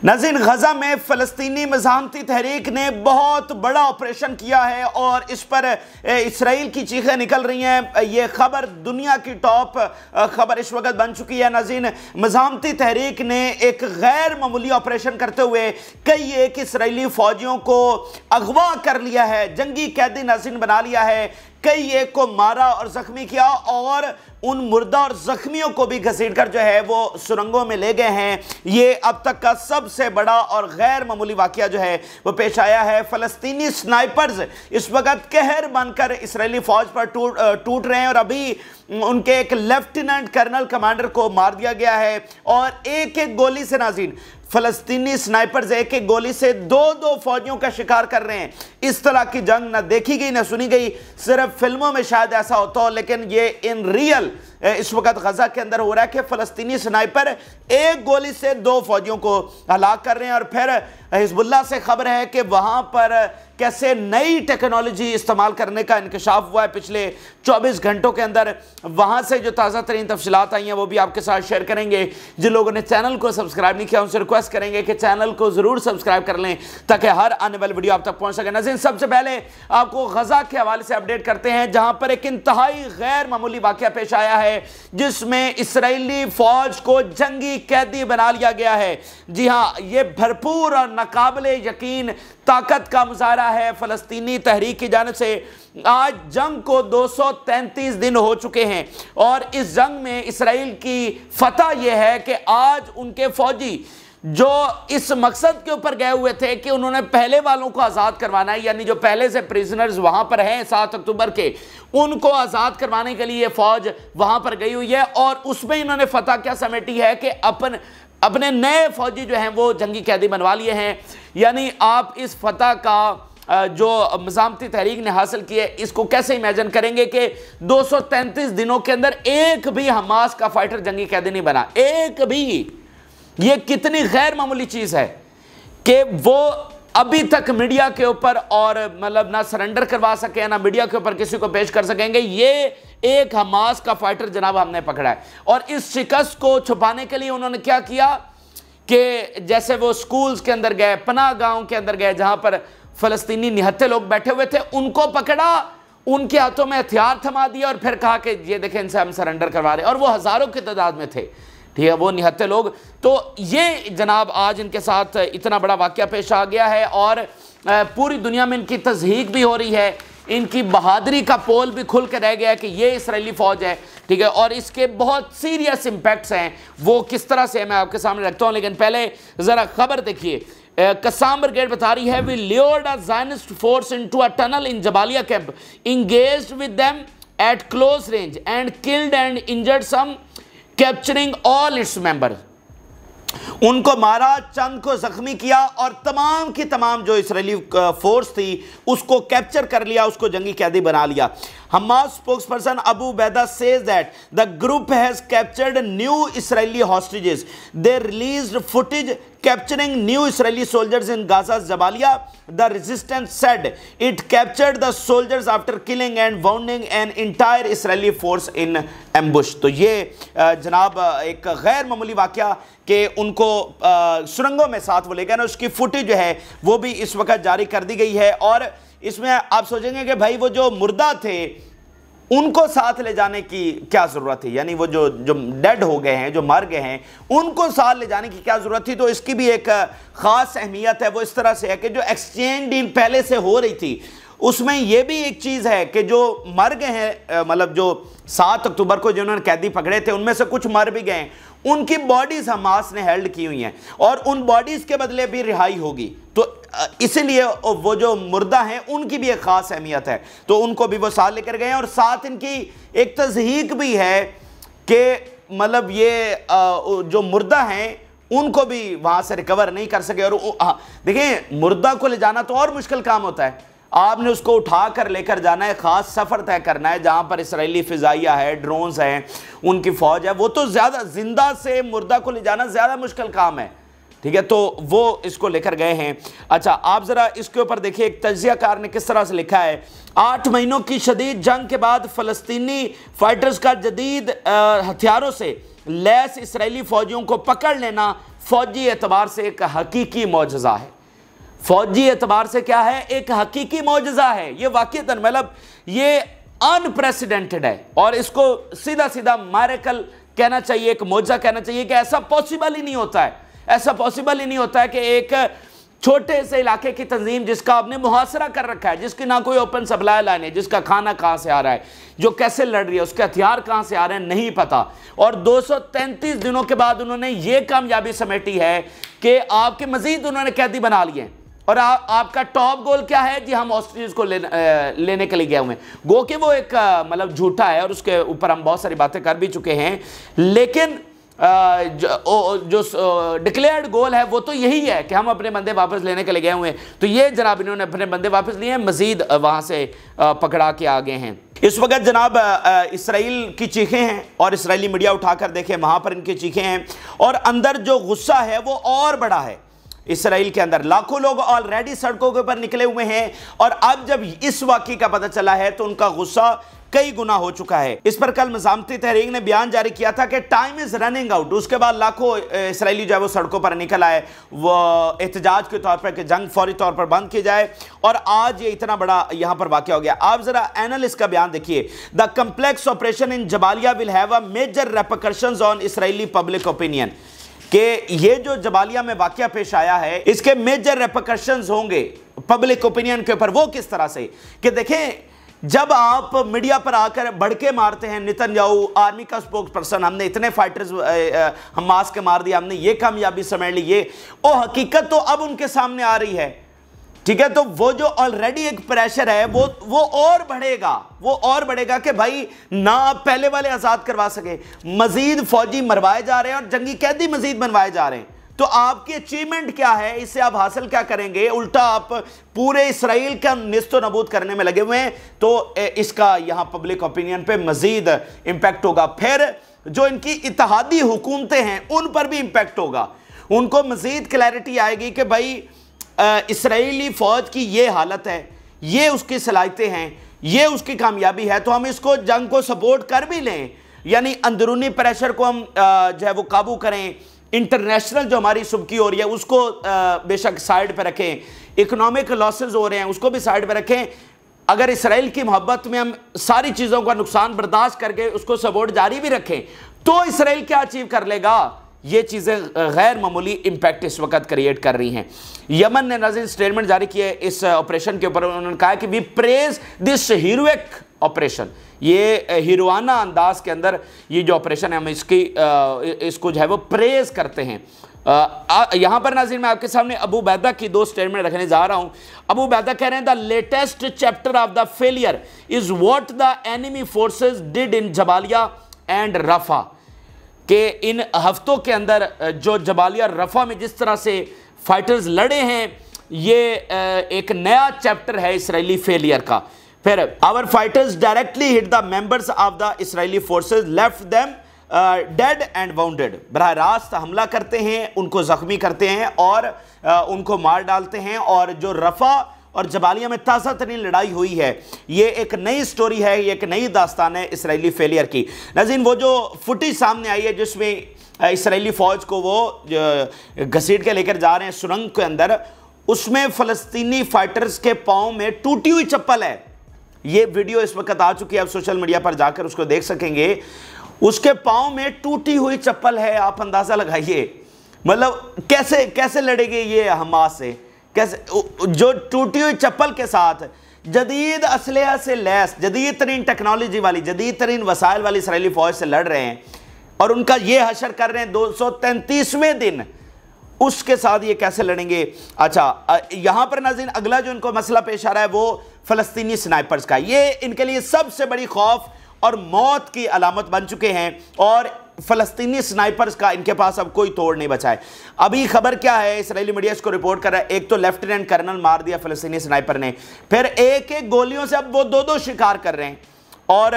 नाज़रीन, गजा में फ़लस्तीनी मज़ाहमती तहरीक ने बहुत बड़ा ऑपरेशन किया है और इस पर इसराइल की चीखें निकल रही हैं। ये खबर दुनिया की टॉप खबर इस वक्त बन चुकी है। नाज़रीन, मज़ाहमती तहरीक ने एक गैर मामूली ऑपरेशन करते हुए कई एक इसराइली फ़ौजियों को अगवा कर लिया है, जंगी कैदी नाज़रीन बना लिया है, कई एक को मारा और ज़ख्मी किया और उन मुर्दा और ज़ख्मियों को भी घसीटकर जो है वो सुरंगों में ले गए हैं। ये अब तक का सबसे बड़ा और गैर मामूली वाक़या जो है वो पेश आया है। फ़लस्तीनी स्नाइपर्स इस वक्त कहर बनकर इसराइली फ़ौज पर टूट रहे हैं और अभी उनके एक लेफ्टिनेंट कर्नल कमांडर को मार दिया गया है और एक एक गोली से नाज़रीन फ़लस्तीनी स्नाइपर्स एक एक गोली से दो फौजियों का शिकार कर रहे हैं। इस तरह की जंग ना देखी गई ना सुनी गई, सिर्फ फिल्मों में शायद ऐसा होता हो, लेकिन ये इन रियल इस वक्त गजा के अंदर हो रहा है कि फ़लस्तीनी स्नाइपर एक गोली से दो फौजियों को हलाक कर रहे हैं। और फिर हिज़्बुल्लाह से खबर है कि वहाँ पर कैसे नई टेक्नोलॉजी इस्तेमाल करने का इंकशाफ हुआ है पिछले 24 घंटों के अंदर। वहाँ से जो ताज़ा तरीन तफसीलात आई हैं वो भी आपके साथ शेयर करेंगे। जिन लोगों ने चैनल को सब्सक्राइब नहीं किया उनसे रिक्वेस्ट करेंगे कि चैनल को ज़रूर सब्सक्राइब कर लें ताकि हर आने वाली वीडियो आप तक पहुँच सके। नाज़रीन, सबसे पहले आपको गजा के हवाले से अपडेट करते हैं, जहाँ पर एक इंतहाई गैर मामूली वाक़या पेश आया है जिसमें इसराइली फ़ौज को जंगी कैदी बना लिया गया है। जी हाँ, ये भरपूर और नाकाबिले यकीन ताकत का मुजाहरा है फ़लस्तीनी तहरीक की जानिब से। आज जंग को 233 दिन हो चुके हैं और इस जंग में इसराइल की फतह यह है कि आज उनके फौजी जो इस मकसद के ऊपर गए हुए थे कि उन्होंने पहले वालों को आज़ाद करवाना है, यानी जो पहले से प्रिजनर्स वहाँ पर हैं 7 अक्टूबर के, उनको आज़ाद करवाने के लिए ये फ़ौज वहाँ पर गई हुई है और उसमें इन्होंने फतह क्या समेटी है कि अपने नए फौजी जो हैं वो जंगी कैदी बनवा लिए हैं। यानी आप इस फतह का जो मज़ाहमती तहरीक ने हासिल की है इसको कैसे इमेजिन करेंगे कि 233 दिनों के अंदर एक भी हमास का फाइटर जंगी कैदी नहीं बना, एक भी। ये कितनी गैर मामूली चीज़ है कि वो अभी तक मीडिया के ऊपर और मतलब ना सरेंडर करवा सके ना मीडिया के ऊपर किसी को पेश कर सकेंगे। ये एक हमास का फाइटर जनाब हमने पकड़ा है और इस शिकस्त को छुपाने के लिए उन्होंने क्या किया कि जैसे वो स्कूल्स के अंदर गए, पनाह गांव के अंदर गए जहां पर फ़लस्तीनी निहत्थे लोग बैठे हुए थे, उनको पकड़ा, उनके हाथों में हथियार थमा दिया और फिर कहा कि ये देखें इनसे हम सरेंडर करवा रहे हैं। और वो हज़ारों की तादाद में थे, ठीक है, वो निहत्थे लोग। तो ये जनाब आज इनके साथ इतना बड़ा वाक़या पेश आ गया है और पूरी दुनिया में इनकी तज़हीक भी हो रही है, इनकी बहादुरी का पोल भी खुल कर रह गया है कि ये इसराइली फ़ौज है, ठीक है, और इसके बहुत सीरियस इम्पैक्ट्स हैं। वो किस तरह से मैं आपके सामने रखता हूँ, लेकिन पहले ज़रा खबर देखिए। कस्साम ब्रिगेड बता रही है, we lured a Zionist force into a tunnel in Jabalia camp, engaged with them at close range and killed and injured some, capturing all its members. उनको मारा, चंद को जख्मी किया और तमाम की तमाम जो इसराइली फोर्स थी उसको कैप्चर कर लिया, उसको जंगी कैदी बना लिया। Hamas spokesperson Abu Baida says that the group has captured new Israeli hostages. They released footage capturing new Israeli soldiers in Gaza's Jabalia. The resistance said it captured the soldiers after killing and wounding an entire Israeli force in ambush. तो ये जनाब एक गैर मामूली वाक़या कि उनको सुरंगों में साथ वो ले गए ना, उसकी फुटेज जो है वो भी इस वक्त जारी कर दी गई है। और इसमें आप सोचेंगे कि भाई वो जो मुर्दा थे उनको साथ ले जाने की क्या ज़रूरत थी, यानी वो जो डेड हो गए हैं, जो मर गए हैं, उनको साथ ले जाने की क्या ज़रूरत थी। तो इसकी भी एक ख़ास अहमियत है। वो इस तरह से है कि जो एक्सचेंज डील पहले से हो रही थी उसमें यह भी एक चीज़ है कि जो मर गए हैं, मतलब जो 7 अक्टूबर को जिन्होंने कैदी पकड़े थे उनमें से कुछ मर भी गए, उनकी बॉडीज़ हमास ने हेल्ड की हुई हैं और उन बॉडीज़ के बदले भी रिहाई होगी। तो इसीलिए वो जो मुर्दा हैं उनकी भी एक ख़ास अहमियत है, तो उनको भी वो साथ लेकर गए हैं। और साथ इनकी एक तज़हीक भी है कि मतलब ये जो मुर्दा हैं उनको भी वहाँ से रिकवर नहीं कर सके। और देखिए, मुर्दा को ले जाना तो और मुश्किल काम होता है, आपने उसको उठा कर लेकर जाना है, ख़ास सफ़र तय करना है जहाँ पर इसराइली फ़िज़ाइया है, ड्रोन्स हैं, उनकी फ़ौज है, वो तो ज़्यादा जिंदा से मुर्दा को ले जाना ज़्यादा मुश्किल काम है, ठीक है। तो वो इसको लेकर गए हैं। अच्छा, आप ज़रा इसके ऊपर देखिए एक तज्ज़ियाकार ने किस तरह से लिखा है। 8 महीनों की शदीद जंग के बाद फ़लस्तीनी फ़ाइटर्स का जदीद हथियारों से लैस इसराइली फौजियों को पकड़ लेना फौजी एतबार से एक हकीकी मौजज़ा है। फौजी एतबार से क्या है? एक हकीकी मौजज़ा है। ये वाक़ईतन मतलब ये अनप्रेसिडेंटेड है और इसको सीधा सीधा मैरेकल कहना चाहिए, एक मौजज़ा कहना चाहिए कि ऐसा पॉसिबल ही नहीं होता है। ऐसा पॉसिबल ही नहीं होता है कि एक छोटे से इलाके की तंजीम जिसका आपने मुहासरा कर रखा है, जिसकी ना कोई ओपन सप्लाई लाइन है, जिसका खाना कहाँ से आ रहा है, जो कैसे लड़ रही है, उसके हथियार कहाँ से आ रहे हैं नहीं पता, और 233 दिनों के बाद उन्होंने ये कामयाबी समेटी है कि आपके मजीद उन्होंने कैदी बना लिए। और आपका टॉप गोल क्या है जी? हम ऑस्ट्रेलिया को लेने के लिए गए हुए हैं। गो कि वो एक मतलब झूठा है और उसके ऊपर हम बहुत सारी बातें कर भी चुके हैं, लेकिन जो डिक्लेयर्ड गोल है वो तो यही है कि हम अपने बंदे वापस लेने के लिए गए हुए हैं। तो ये जनाब इन्होंने अपने बंदे वापस लिए हैं, मजीद वहाँ से पकड़ा के आ गए हैं। इस वक्त जनाब इसराइल की चीखें हैं और इसराइली मीडिया उठाकर देखें, वहाँ पर इनकी चीखें हैं और अंदर जो गुस्सा है वो और बड़ा है। इसराइल के अंदर लाखों लोग ऑलरेडी सड़कों के ऊपर निकले हुए हैं और अब जब इस वाक़ई का पता चला है तो उनका गुस्सा कई गुना हो चुका है। इस पर कल मज़ामती तहरीक ने बयान जारी किया था कि टाइम इज़ रनिंग आउट। उसके बाद लाखों इसराइली जो है वो सड़कों पर निकल आए, वो एहतजाज के तौर पर कि जंग फौरी तौर पर बंद की जाए, और आज ये इतना बड़ा यहाँ पर वाक़या हो गया। आप ज़रा एनालिस्ट का बयान देखिए। The complex operation in Jabalia will have a major repercussions on Israeli public opinion, कि ये जो जबालिया में वाक़या पेश आया है इसके मेजर रेपरकशंस होंगे पब्लिक ओपिनियन के ऊपर। वो किस तरह से कि देखें, जब आप मीडिया पर आकर भड़के मारते हैं, नेतन्याहू आर्मी का स्पोक्स पर्सन, हमने इतने फाइटर्स हमास के मार दिया, हमने ये कामयाबी समेट ली, ये ओ हकीकत तो अब उनके सामने आ रही है, ठीक है। तो वो जो ऑलरेडी एक प्रेशर है वो और बढ़ेगा, वो और बढ़ेगा कि भाई ना आप पहले वाले आज़ाद करवा सके, मजीद फौजी मरवाए जा रहे हैं और जंगी कैदी मजीद बनवाए जा रहे हैं। तो आपकी अचीवमेंट क्या है? इससे आप हासिल क्या करेंगे? उल्टा आप पूरे इसराइल का निस्तो नबूद करने में लगे हुए हैं। तो इसका यहाँ पब्लिक ओपिनियन पे मजीद इम्पैक्ट होगा। फिर जो इनकी इत्तेहादी हुकूमतें हैं उन पर भी इम्पैक्ट होगा। उनको मजीद क्लैरिटी आएगी कि भाई इसराइली फ़ौज की ये हालत है, ये उसकी सलाहियतें हैं, ये उसकी कामयाबी है, तो हम इसको जंग को सपोर्ट कर भी लें, यानी अंदरूनी प्रेशर को हम जो है वो काबू करें, इंटरनेशनल जो हमारी सुबकी हो रही है उसको बेशक साइड पर रखें, इकोनॉमिक लॉसेस हो रहे हैं उसको भी साइड पर रखें। अगर इसराइल की मोहब्बत में हम सारी चीज़ों का नुकसान बर्दाश्त करके उसको सपोर्ट जारी भी रखें तो इसराइल क्या अचीव कर लेगा? ये चीज़ें गैर मामूली इम्पैक्ट इस वक्त क्रिएट कर रही हैं। यमन ने नाज़रीन स्टेटमेंट जारी किए इस ऑपरेशन के ऊपर। उन्होंने कहा कि we praise this heroic operation, ये हीरोआना अंदाज के अंदर ये जो ऑपरेशन है हम इसको जो है वो प्रेज करते हैं। यहाँ पर नाज़रीन मैं आपके सामने अबू बैदा की दो स्टेटमेंट रखने जा रहा हूँ। अबू बैदा कह रहे हैं the latest chapter of the failure is what the enemy forces did in Jabalia and Rafah, कि इन हफ्तों के अंदर जो जबालिया रफ़ा में जिस तरह से फाइटर्स लड़े हैं, ये एक नया चैप्टर है इसराइली फेलियर का। फिर our fighters directly hit the members of the Israeli forces, left them dead and wounded. बराह रास्त हमला करते हैं, उनको ज़ख्मी करते हैं और उनको मार डालते हैं। और जो रफ़ा और जबालिया में ताज़ा तरीन लड़ाई हुई है, ये एक नई स्टोरी है, ये एक नई दास्तान है इसराइली फेलियर की। नाज़रीन वो जो फुटेज सामने आई है जिसमें इसराइली फ़ौज को वो घसीट के लेकर जा रहे हैं सुरंग के अंदर, उसमें फ़लस्तीनी फाइटर्स के पाँव में टूटी हुई चप्पल है। ये वीडियो इस वक्त आ चुकी है, आप सोशल मीडिया पर जाकर उसको देख सकेंगे। उसके पाँव में टूटी हुई चप्पल है। आप अंदाज़ा लगाइए, मतलब कैसे कैसे लड़ेंगे ये हमास से, कैसे जो टूटी हुई चप्पल के साथ जदीद असलहा से लैस, जदीद तरीन टेक्नोलॉजी वाली, जदीद तरीन वसाइल वाली इसराइली फ़ौज से लड़ रहे हैं और उनका ये हशर कर रहे हैं 233वें दिन, उसके साथ ये कैसे लड़ेंगे? अच्छा, यहाँ पर नाज़रीन अगला जो इनको मसला पेश आ रहा है वो फ़लस्तीनी स्नाइपर्स का। ये इनके लिए सबसे बड़ी खौफ और मौत की अलामत बन चुके हैं और फ़लस्तीनी स्नाइपर्स का इनके पास अब कोई तोड़ नहीं बचा है। अभी खबर क्या है, इसराइली मीडिया इसको रिपोर्ट कर रहा है, एक तो लेफ्टिनेंट कर्नल मार दिया फ़लस्तीनी स्नाइपर ने, फिर एक एक गोलियों से अब वो दो शिकार कर रहे हैं और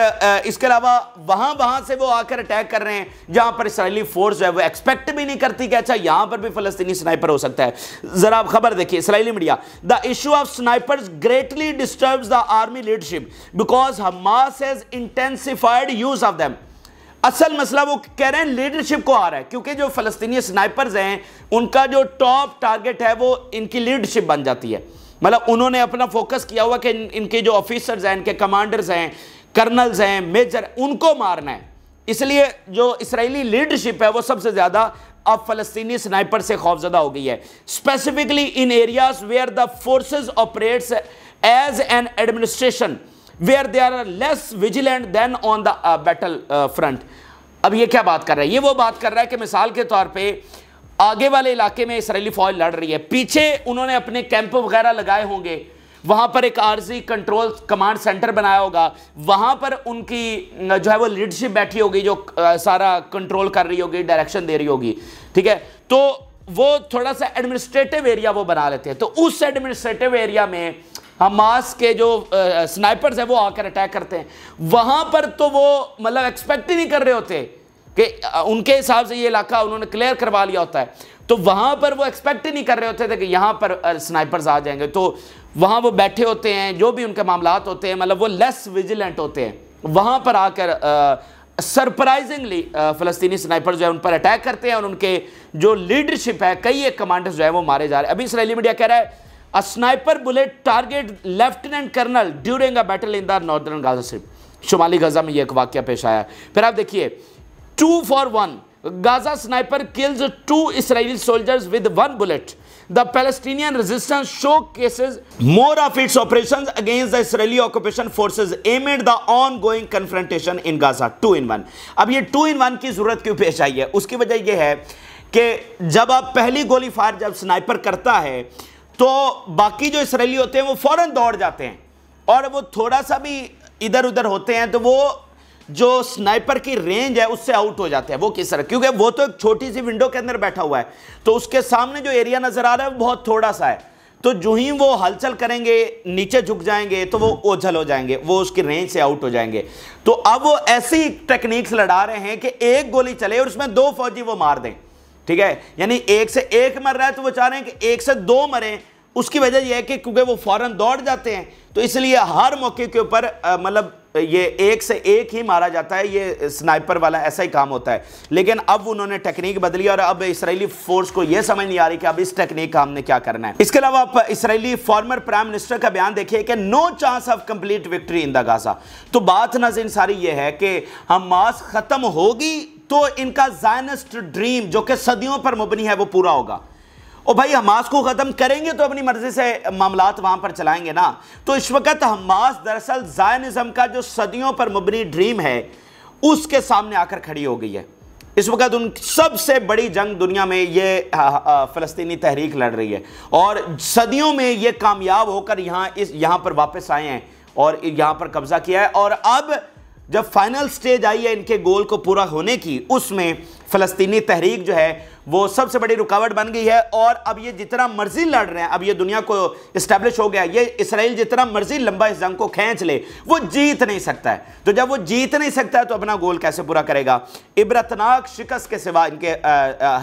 इसके अलावा वहाँ से वो आकर अटैक कर रहे हैं जहाँ पर इसराइली फोर्स जो है वो एक्सपेक्ट भी नहीं करती कि अच्छा यहाँ पर भी फ़लस्तीनी स्नाइपर हो सकता है। ज़रा आप खबर देखिए Israeli media, the issue of snipers greatly disturbs the army leadership because Hamas has intensified use of them. असल मसला वो कह रहे हैं लीडरशिप को आ रहा है, क्योंकि जो फलस्तीनी स्नाइपर्स हैं उनका जो टॉप टारगेट है वो इनकी लीडरशिप बन जाती है। मतलब उन्होंने अपना फोकस किया हुआ कि इनके जो ऑफिसर्स हैं, इनके कमांडर्स हैं, कर्नल्स हैं, मेजर, उनको मारना है। इसलिए जो इस्राएली लीडरशिप है वो सबसे ज्यादा अब फलस्तीनी स्नाइपर से खौफजदा हो गई है, specifically in areas where the forces operates as an administration where they are less vigilant than on the battle front. अब ये क्या बात कर रहा है? ये वो बात कर रहा है कि मिसाल के तौर पे आगे वाले इलाके में इस्राएली फौज लड़ रही है, पीछे उन्होंने अपने कैंप वगैरह लगाए होंगे, वहां पर एक आरजी कंट्रोल कमांड सेंटर बनाया होगा, वहां पर उनकी जो है वो लीडरशिप बैठी होगी जो सारा कंट्रोल कर रही होगी, डायरेक्शन दे रही होगी, ठीक है। तो वो थोड़ा सा एडमिनिस्ट्रेटिव एरिया वो बना लेते हैं, तो उस एडमिनिस्ट्रेटिव एरिया में हमास के जो स्नाइपर्स हैं वो आकर अटैक करते हैं। वहां पर तो वो मतलब एक्सपेक्ट ही नहीं कर रहे होते कि उनके हिसाब से ये इलाका उन्होंने क्लियर करवा लिया होता है, तो वहां पर वो एक्सपेक्ट ही नहीं कर रहे होते थे कि यहां पर स्नाइपर्स आ जाएंगे। तो वहां वो बैठे होते हैं, जो भी उनके मामलात होते हैं, मतलब वो लेस विजिलेंट होते हैं, वहां पर आकर सरप्राइजिंगली फलस्तीनी स्नाइपर जो है उन पर अटैक करते हैं और उनके जो लीडरशिप है, कई एक कमांडर्स जो है वो मारे जा रहे हैं। अभी इसराइली मीडिया कह रहा है a sniper bullet target lieutenant colonel during a battle in the northern Gaza Strip. शुमाली गजा में ये एक वाकया पेश आया। फिर आप देखिए 2 for 1 Gaza sniper kills 2 Israeli soldiers with 1 bullet. The Palestinian resistance showcases more of its operations against the Israeli occupation forces amid the ongoing confrontation in Gaza. 2 in 1. अब ये 2 in 1 की जरूरत क्यों पेश आई है? उसकी वजह यह है कि जब आप पहली गोली फायर जब स्नाइपर करता है तो बाकी जो इसराइली होते हैं वो फौरन दौड़ जाते हैं, और वो थोड़ा सा भी इधर उधर होते हैं तो वो जो स्नाइपर की रेंज है उससे आउट हो जाते हैं। वो किस तरह? क्योंकि वो तो एक छोटी सी विंडो के अंदर बैठा हुआ है, तो उसके सामने जो एरिया नजर आ रहा है वो बहुत थोड़ा सा है, तो जो ही वो हलचल करेंगे, नीचे झुक जाएंगे, तो वो ओझल हो जाएंगे, वो उसकी रेंज से आउट हो जाएंगे। तो अब वो ऐसी टेक्निक्स लड़ा रहे हैं कि एक गोली चले और उसमें 2 फौजी वो मार दें, ठीक है। यानी 1 से 1 मर रहा है तो वो चाह रहे हैं कि 1 से 2 मरें। उसकी वजह यह है कि क्योंकि वो फौरन दौड़ जाते हैं, तो इसलिए हर मौके के ऊपर मतलब ये 1 से 1 ही मारा जाता है। ये स्नाइपर वाला ऐसा ही काम होता है। लेकिन अब उन्होंने टेक्निक बदली और अब इसराइली फोर्स को यह समझ नहीं आ रही कि अब इस टेक्निक का हमने क्या करना है। इसके अलावा आप इसराइली फॉर्मर प्राइम मिनिस्टर का बयान देखिए कि no chance of complete victory in the Gaza. तो बात नाज़रीन सारी ये है कि हमास खत्म होगी तो इनका ज़ायनिस्ट ड्रीम जो कि सदियों पर मुबनी है वो पूरा होगा। और भाई हमास को ख़त्म करेंगे तो अपनी मर्जी से मामलात वहाँ पर चलाएंगे ना। तो इस वक्त हमास दरअसल ज़ायनिज़्म का जो सदियों पर मुबनी ड्रीम है उसके सामने आकर खड़ी हो गई है। इस वक्त उन सबसे बड़ी जंग दुनिया में ये फ़लस्तीनी तहरीक लड़ रही है, और सदियों में ये कामयाब होकर यहाँ पर वापस आए हैं और यहाँ पर कब्ज़ा किया है। और अब जब फाइनल स्टेज आई है इनके गोल को पूरा होने की, उसमें फ़लस्तीनी तहरीक जो है वो सबसे बड़ी रुकावट बन गई है। और अब ये जितना मर्जी लड़ रहे हैं, अब ये दुनिया को इस्टेब्लिश हो गया, ये इसराइल जितना मर्जी लंबा इस जंग को खींच ले वो जीत नहीं सकता है। तो जब वो जीत नहीं सकता है तो अपना गोल कैसे पूरा करेगा? इबरतनाक शिकस्त के सिवा इनके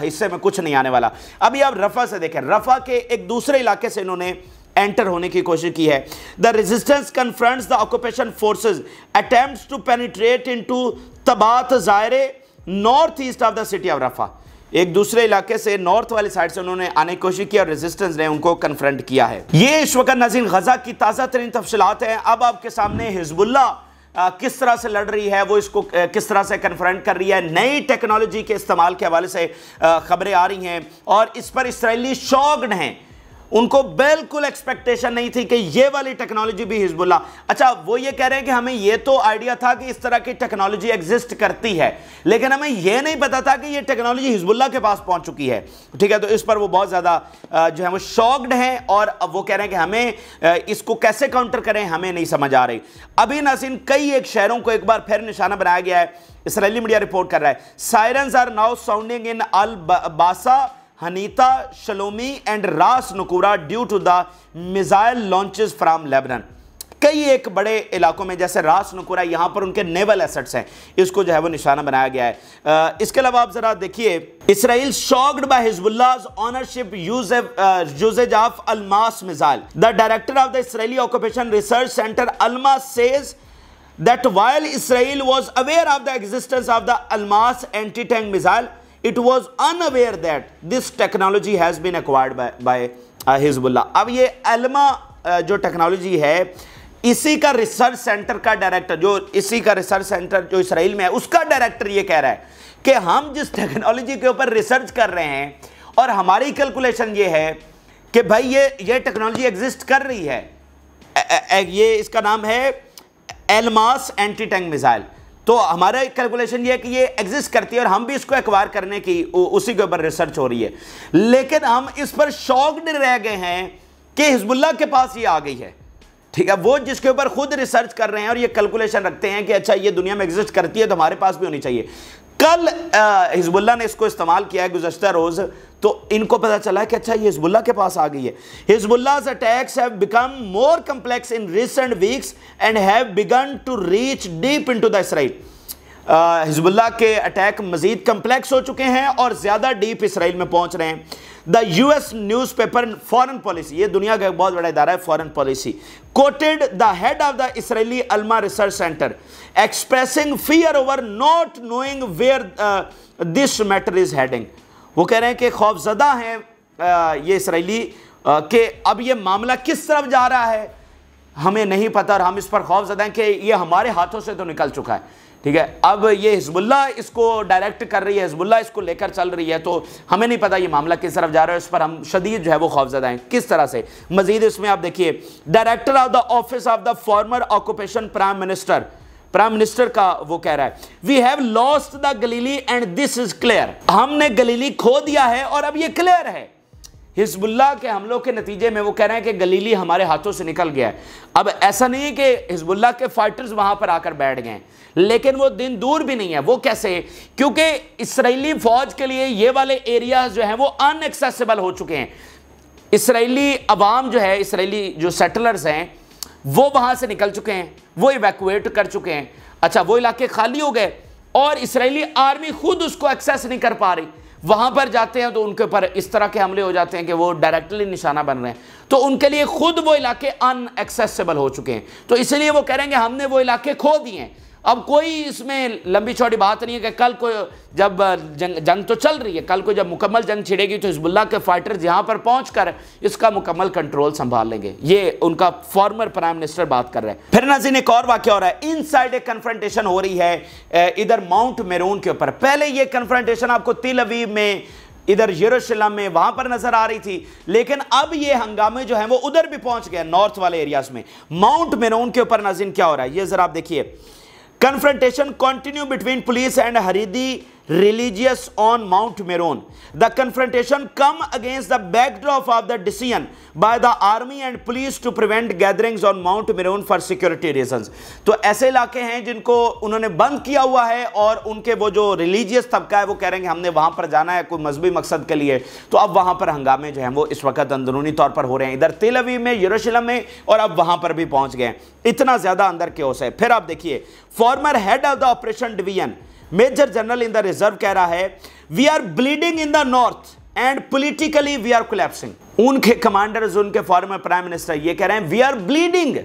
हिस्से में कुछ नहीं आने वाला। अभी आप रफ़ा से देखें, रफ़ा के एक दूसरे इलाके से इन्होंने एंटर होने की कोशिश की है। The resistance confronts the occupation forces attempts to penetrate into Tabat Zayer north east of the city of Rafah. एक दूसरे इलाके से नॉर्थ वाली साइड से उन्होंने आने की कोशिश की और रेजिस्टेंस ने उनको कन्फ्रंट किया है। ये इस वक्त नाज़रीन गजा की ताज़ा तरीन तफसीलात हैं। अब आपके सामने हिजबुल्लाह किस तरह से लड़ रही है, वो इसको किस तरह से कन्फ्रंट कर रही है, नई टेक्नोलॉजी के इस्तेमाल के हवाले से खबरें आ रही हैं, और इस पर इसराइली शॉक्ड हैं। उनको बिल्कुल एक्सपेक्टेशन नहीं थी कि ये वाली टेक्नोलॉजी भी हिजबुल्लाह, अच्छा वो ये कह रहे हैं कि हमें ये तो आइडिया था कि इस तरह की टेक्नोलॉजी एग्जिस्ट करती है, लेकिन हमें ये नहीं पता था कि ये टेक्नोलॉजी हिजबुल्लाह के पास पहुंच चुकी है, ठीक है। तो इस पर वो बहुत ज़्यादा जो है वो शॉक्ड हैं, और अब वो कह रहे हैं कि हमें इसको कैसे काउंटर करें हमें नहीं समझ आ रही। अभी नाज़रीन कई एक शहरों को एक बार फिर निशाना बनाया गया है। इसराइली मीडिया रिपोर्ट कर रहा है sirens are now sounding in Al Basa, Hanita, Shlomi and Ras Naqoura due to the missile launches from Lebanon. कई एक बड़े इलाकों में जैसे रास नुकुरा, यहाँ पर उनके नेवल एसेट्स हैं, इसको जो है वो निशाना बनाया गया है। इसके अलावा आप जरा देखिए, Israel shocked by Hezbollah's ownership usage of Almas missile. The director of the Israeli occupation research center Almas says that while Israel was aware of the existence of the Almas anti-tank missile, it was unaware that this technology has been acquired by Hezbollah. अब ये अल्मा जो technology है, इसी का research centre का director, जो इसी का रिसर्च सेंटर जो इसराइल में है, उसका डायरेक्टर ये कह रहा है कि हम जिस टेक्नोलॉजी के ऊपर रिसर्च कर रहे हैं और हमारी कैलकुलेशन ये है कि भाई ये टेक्नोलॉजी एग्जिस्ट कर रही है, ये इसका नाम है एलमास एंटी टैंक मिसाइल, तो हमारा कैलकुलेशन ये है कि ये एग्जिस्ट करती है और हम भी इसको एक्वायर करने की उसी के ऊपर रिसर्च हो रही है। लेकिन हम इस पर शॉक्ड रह गए हैं कि हिजबुल्लाह के पास ये आ गई है, ठीक है, वो जिसके ऊपर खुद रिसर्च कर रहे हैं और ये कैलकुलेशन रखते हैं कि अच्छा ये दुनिया में एग्जिस्ट करती है तो हमारे पास भी होनी चाहिए। कल हिजबुल्लाह ने इसको इस्तेमाल किया है गुज़श्ता रोज़, तो इनको पता चला कि अच्छा ये हिजबुल्लाह के पास आ गई है। हिजबुल्लाह's attacks have become more complex in recent weeks and have begun to reach deep into the Israel। Hezbollah के अटैक मजीद कम्प्लेक्स हो चुके हैं और ज़्यादा डीप इसराइल में पहुंच रहे हैं। The US newspaper Foreign Policy, ये दुनिया का एक बहुत बड़ा इदारा है Foreign Policy, quoted the head of the Israeli Alma research center expressing fear over not knowing where this matter is heading. वो कह रहे हैं कि खौफजदा हैं ये इसराइली कि अब ये मामला किस तरफ जा रहा है हमें नहीं पता, और हम इस पर खौफजदा हैं कि ये हमारे हाथों से तो निकल चुका है, ठीक है, अब ये हिजबुल्लाह इसको डायरेक्ट कर रही है, हिजबुल्लाह इसको लेकर चल रही है, तो हमें नहीं पता ये मामला किस तरफ जा रहा है, इस पर हम शदीद जो है वो खौफजदा हैं किस तरह से। मजीद इसमें आप देखिए, director of the office of the former occupation prime minister का वो कह रहा है, we have lost the Galilee and this is clear, हमने गलीली खो दिया है और अब ये क्लियर है। हिजबुल्लाह के हमलों के नतीजे में वो कह रहे हैं कि गलीली हमारे हाथों से निकल गया है। अब ऐसा नहीं है कि हिजबुल्लाह के फाइटर्स वहां पर आकर बैठ गए, लेकिन वो दिन दूर भी नहीं है। वो कैसे? क्योंकि इसराइली फौज के लिए ये वाले एरियाज जो हैं वो अनएक्सेसिबल हो चुके हैं। इसराइली अवाम जो है, इसराइली जो सेटलर्स हैं वो वहां से निकल चुके हैं, वो इवैक्यूएट कर चुके हैं। अच्छा, वो इलाके खाली हो गए और इसराइली आर्मी खुद उसको एक्सेस नहीं कर पा रही। वहां पर जाते हैं तो उनके ऊपर इस तरह के हमले हो जाते हैं कि वो डायरेक्टली निशाना बन रहे हैं, तो उनके लिए खुद वो इलाके अनएक्सेसिबल हो चुके हैं। तो इसलिए वो कह रहे हैं कि हमने वो इलाके खो दिए हैं। अब कोई इसमें लंबी चौड़ी बात नहीं है कि कल को जब जंग तो चल रही है, कल को जब मुकम्मल जंग छिड़ेगी तो हिजबुल्लाह के फाइटर्स यहाँ पर पहुँचकर इसका मुकम्मल कंट्रोल संभाल लेंगे। ये उनका फॉर्मर प्राइम मिनिस्टर बात कर रहे हैं। फिर नाज़रीन एक और वाक़या हो रहा है, इनसाइड एक कन्फ्रंटेशन हो रही है इधर माउंट मेरून के ऊपर। पहले ये कन्फ्रंटेशन आपको तेल अवीव में, इधर यरूशलेम में, वहां पर नजर आ रही थी, लेकिन अब ये हंगामे जो हैं वो उधर भी पहुंच गए, नॉर्थ वाले एरियाज में। माउंट मेरून के ऊपर नाज़रीन क्या हो रहा है ये जरा आप देखिए। Confrontation continue between police and Haredi religious on Mount Meron. The confrontation come against the backdrop of the decision by the army and police to prevent gatherings on Mount Meron for security reasons. तो ऐसे इलाके हैं जिनको उन्होंने बंद किया हुआ है और उनके वो जो रिलीजियस तबका है वो कह रहे हैं कि हमने वहां पर जाना है कोई मजहबी मकसद के लिए, तो अब वहां पर हंगामे जो हैं वो इस वक्त अंदरूनी तौर पर हो रहे हैं, इधर तेल अवीव में, यरूशलेम में, और अब वहां पर भी पहुंच गए। इतना ज्यादा अंदर केओस है। फिर आप देखिए, former head of the operation division major general in the reserve कह रहा है, we are bleeding in the north and politically we are collapsing. उनके कमांडर्स, उनके फॉर्मर प्राइम मिनिस्टर ये कह रहे हैं वी आर ब्लीडिंग,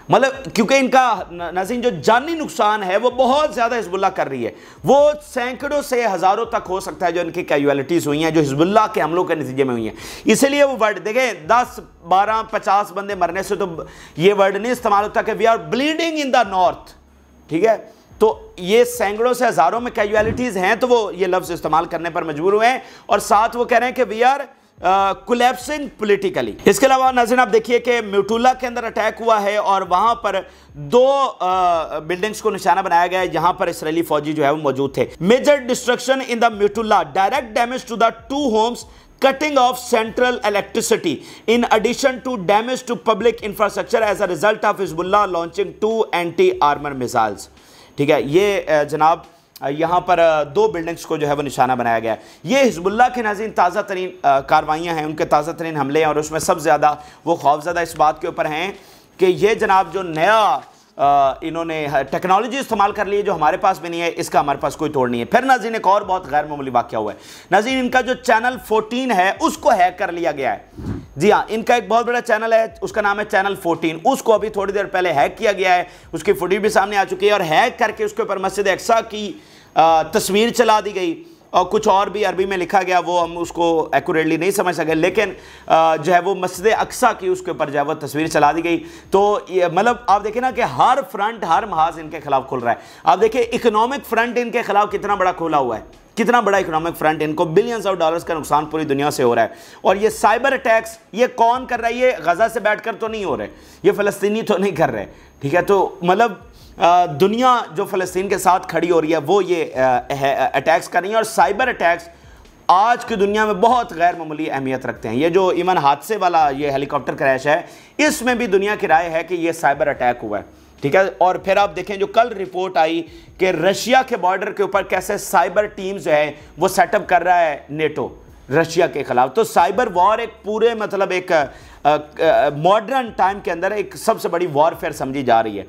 मतलब क्योंकि इनका नाज़रीन जो जानी नुकसान है वो बहुत ज्यादा हिजबुल्लाह कर रही है। वो सैकड़ों से हजारों तक हो सकता है जो इनकी कैजुअलिटीज हुई हैं जो हिजबुल्लाह के हमलों के नतीजे में हुई हैं। इसलिए वो वर्ड देखें, 10, 12, 50 बंदे मरने से तो ये वर्ड नहीं इस्तेमाल होता कि we are bleeding in the north, ठीक है, तो ये सैकड़ों से हजारों में कैजुअलिटीज हैं तो वो ये लफ्ज इस्तेमाल करने पर मजबूर हुए हैं, और साथ वो कह रहे हैं कि वी आर कोलैप्सिंग पॉलिटिकली। इसके अलावा नाज़रीन आप देखिए कि म्यूटुला के अंदर अटैक हुआ है और वहां पर 2 बिल्डिंग्स को निशाना बनाया गया है जहां पर इसराइली फौजी जो है वो मौजूद थे। Major destruction in the Metula, direct damage to the 2 homes, cutting off central electricity in addition to damage to public infrastructure as a result of Hezbollah launching 2 anti-armor missiles। ठीक है, ये जनाब यहाँ पर 2 बिल्डिंग्स को जो है वो निशाना बनाया गया। ये हिजबुल्लाह के नाज़रीन ताज़ा तरीन कार्रवाइयाँ हैं, उनके ताज़ा तरीन हमले हैं, और उसमें सबसे ज़्यादा वो खौफज़दा इस बात के ऊपर हैं कि ये जनाब जो नया इन्होंने टेक्नोलॉजी इस्तेमाल कर ली है जो हमारे पास भी नहीं है, इसका हमारे पास कोई तोड़ नहीं है। फिर नाज़रीन एक और बहुत गैर मामूली वाक़या हुआ है। नाज़रीन इनका जो चैनल 14 है उसको हैक कर लिया गया है। जी हाँ, इनका एक बहुत बड़ा चैनल है, उसका नाम है चैनल 14, उसको अभी थोड़ी देर पहले हैक किया गया है। उसकी फुटेज भी सामने आ चुकी है और हैक करके उसके ऊपर मस्जिद अक्सा की तस्वीर चला दी गई और कुछ और भी अरबी में लिखा गया, वो हम उसको एक्यूरेटली नहीं समझ सके, लेकिन जो है वो मस्जिद अक्सा की उसके ऊपर जो है वो तस्वीर चला दी गई। तो ये मतलब आप देखें ना कि हर फ्रंट, हर महाज इनके खिलाफ खुल रहा है। आप देखिए इकोनॉमिक फ्रंट इनके खिलाफ कितना बड़ा खुला हुआ है, कितना बड़ा इकोनॉमिक फ्रंट, इनको बिलियंस ऑफ डॉलर्स का नुकसान पूरी दुनिया से हो रहा है। और ये साइबर अटैक्स ये कौन कर रहा है? ये गजा से बैठकर तो नहीं हो रहे, ये फ़लस्तीनी तो नहीं कर रहे, ठीक है। तो मतलब दुनिया जो फ़लस्तीन के साथ खड़ी हो रही है वो ये अटैक्स कर रही है। और साइबर अटैक्स आज की दुनिया में बहुत गैर मामूली अहमियत रखते हैं। ये जो इवन हादसे वाला ये हेलीकॉप्टर क्रैश है, इसमें भी दुनिया की राय है कि ये साइबर अटैक हुआ है, ठीक है। और फिर आप देखें जो कल रिपोर्ट आई कि रशिया के बॉर्डर के ऊपर कैसे साइबर टीम जो है वो सेटअप कर रहा है नेटो रशिया के खिलाफ। तो साइबर वॉर एक पूरे मतलब एक मॉडर्न टाइम के अंदर एक सबसे बड़ी वॉरफेयर समझी जा रही है।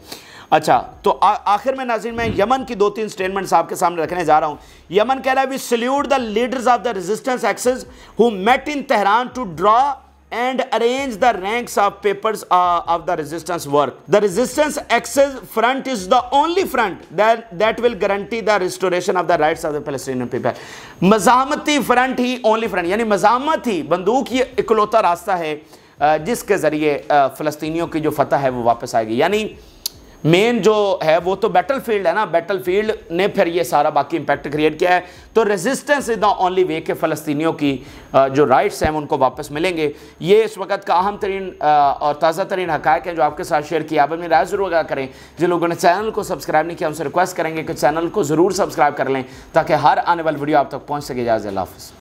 अच्छा, तो आखिर में नाज़रीन मैं यमन की 2-3 स्टेटमेंट्स आपके सामने रखने जा रहा हूं। यमन कह रहा है we salute the leaders of the resistance axis who met in Tehran to draw and arrange the ranks of papers of the resistance work. The resistance axis front is the only front that will guarantee the restoration of the rights of the Palestinian people. मज़ाहमती front ही only front, यानी मज़ाहमत ही, बंदूक ही इकलौता रास्ता है जिसके ज़रिए फ़लस्तीनियों की जो फतह है वो वापस आएगी। यानी मेन जो है वो तो बैटल फील्ड है ना, बैटल फील्ड ने फिर ये सारा बाकी इम्पैक्ट क्रिएट किया है। तो resistance is the only way के फ़लस्तीनियों की जो राइट्स हैं उनको वापस मिलेंगे। ये इस वक्त का अहम तरीन और ताज़ा तरीन हक़ाइक़ हैं जो आपके साथ शेयर किया। आप अपनी राय ज़रूर आगाह करें। जिन लोगों ने चैनल को सब्सक्राइब नहीं किया उनसे रिक्वेस्ट करेंगे कि चैनल को ज़रूर सब्सक्राइब कर लें ताकि हर आने वाली वीडियो आप तक पहुँच सके। इजाज़त, अल्लाह हाफ़िज़।